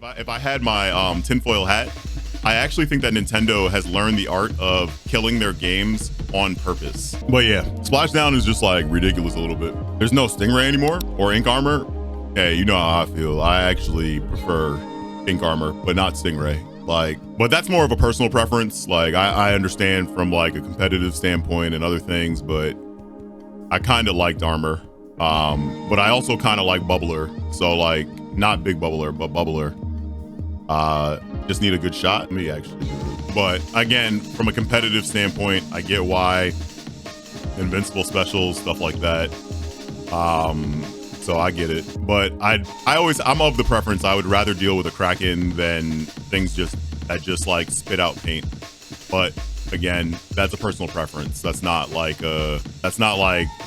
If I had my tinfoil hat, I actually think that Nintendo has learned the art of killing their games on purpose. But yeah, Splashdown is just like ridiculous a little bit. There's no Stingray anymore or Ink Armor. Hey, you know how I feel. I actually prefer Ink Armor, but not Stingray. But that's more of a personal preference. Like I understand from like a competitive standpoint and other things, but I kind of liked Armor. But I also kind of like Bubbler. So like not Big Bubbler, but Bubbler. Just need a good shot. Me actually. But again, from a competitive standpoint, I get why invincible specials, stuff like that. So I get it. But I'm of the preference. I would rather deal with a Kraken than things that just like spit out paint. But again, that's a personal preference. That's not like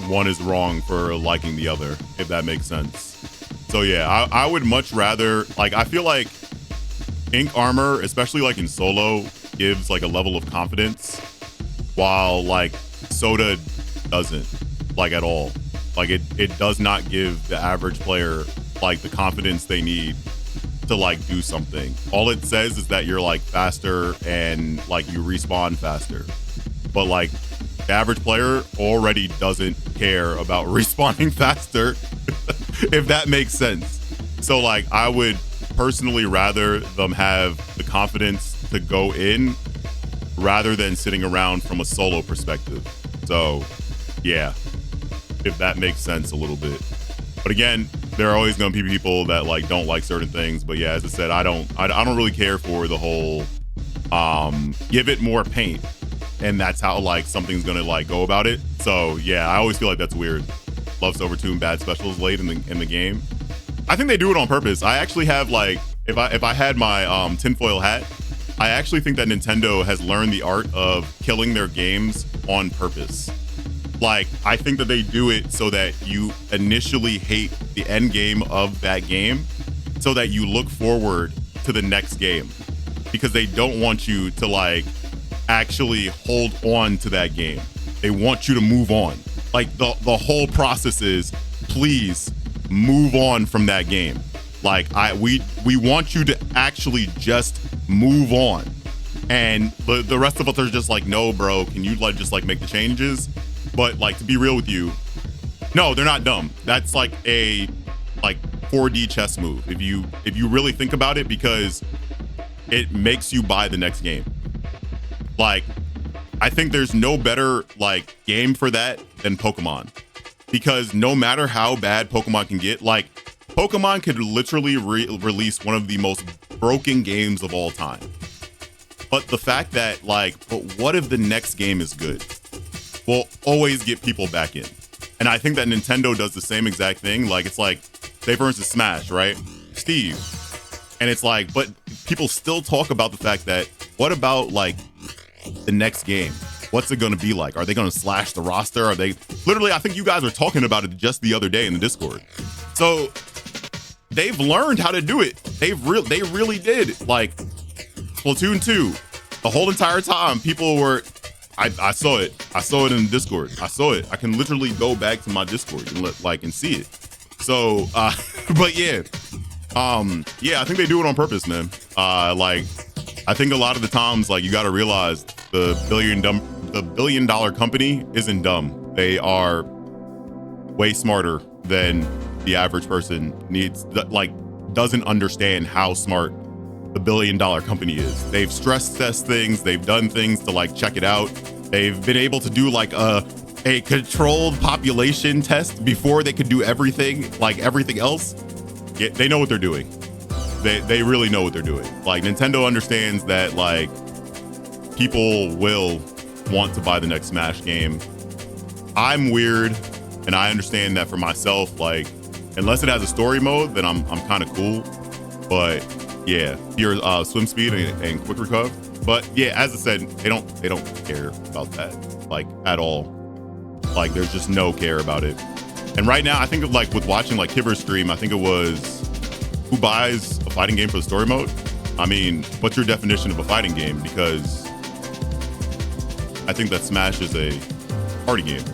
one is wrong for liking the other, if that makes sense. So yeah, I would much rather, like, I feel like Ink Armor, especially like in solo, gives like a level of confidence, while like Soda doesn't, like, at all. Like it does not give the average player like the confidence they need to like do something. All it says is that you're like faster and like you respawn faster. But like the average player already doesn't care about respawning faster, if that makes sense. So like I would personally rather them have the confidence to go in rather than sitting around from a solo perspective. So yeah, if that makes sense a little bit. But again, there are always going to be people that like don't like certain things. But yeah, as I said, I don't really care for the whole give it more paint, and that's how like something's gonna like go about it. So yeah, I always feel like that's weird. Love Silvertune bad specials late in the game. I think they do it on purpose. I actually have like, if I had my tinfoil hat, I actually think that Nintendo has learned the art of killing their games on purpose. Like, I think that they do it so that you initially hate the end game of that game so that you look forward to the next game, because they don't want you to like actually hold on to that game. They want you to move on. Like the whole process is, please move on from that game. Like we want you to actually just move on. And the rest of us are just like, no, bro, can you like just like make the changes? But like, to be real with you, no, they're not dumb. That's like a 4D chess move if you really think about it, because it makes you buy the next game. Like, I think there's no better like game for that than Pokemon, because no matter how bad Pokemon can get, like Pokemon could literally release one of the most broken games of all time. But the fact that like, but what if the next game is good, will always get people back in. And I think that Nintendo does the same exact thing. Like, it's like, say for instance, Smash, right? Steve. And it's like, but people still talk about the fact that, what about like the next game? What's it gonna be like? Are they gonna slash the roster? Are they literally, I think you guys were talking about it just the other day in the Discord. So they've learned how to do it. They really did. Like Splatoon 2, the whole entire time people were, I saw it. I saw it in the Discord. I saw it. I can literally go back to my Discord and see it. So, but yeah, yeah, I think they do it on purpose, man. Like, I think a lot of the times, like, you got to realize the billion dollar company isn't dumb. They are way smarter than the average person doesn't understand how smart the billion dollar company is. They've stress test things. They've done things to like check it out. They've been able to do like a controlled population test before they could do everything, like everything else. Yeah, they know what they're doing. They really know what they're doing. Like, Nintendo understands that like people will want to buy the next Smash game. I'm weird, and I understand that for myself. Like, unless it has a story mode, then I'm kind of cool. But yeah, your swim speed and quick recover. But yeah, as I said, they don't care about that like at all. Like, there's just no care about it. And right now, I think of like with watching like Kiver's stream, I think it was, who buys a fighting game for the story mode? I mean, what's your definition of a fighting game? Because I think that Smash is a party game.